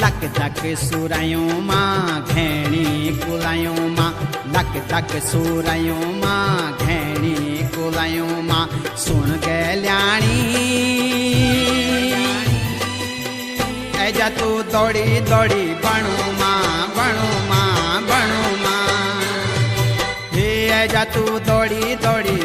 luck धक सुरायूं मां घेणी कुलायूं मां लक धक सुरायूं मां घेणी कुलायूं मां सुन गल्याणी ऐजा तू दौड़ी दौड़ी बणू मां बणू मां बणू मां हे ऐजा तू दौड़ी दौड़ी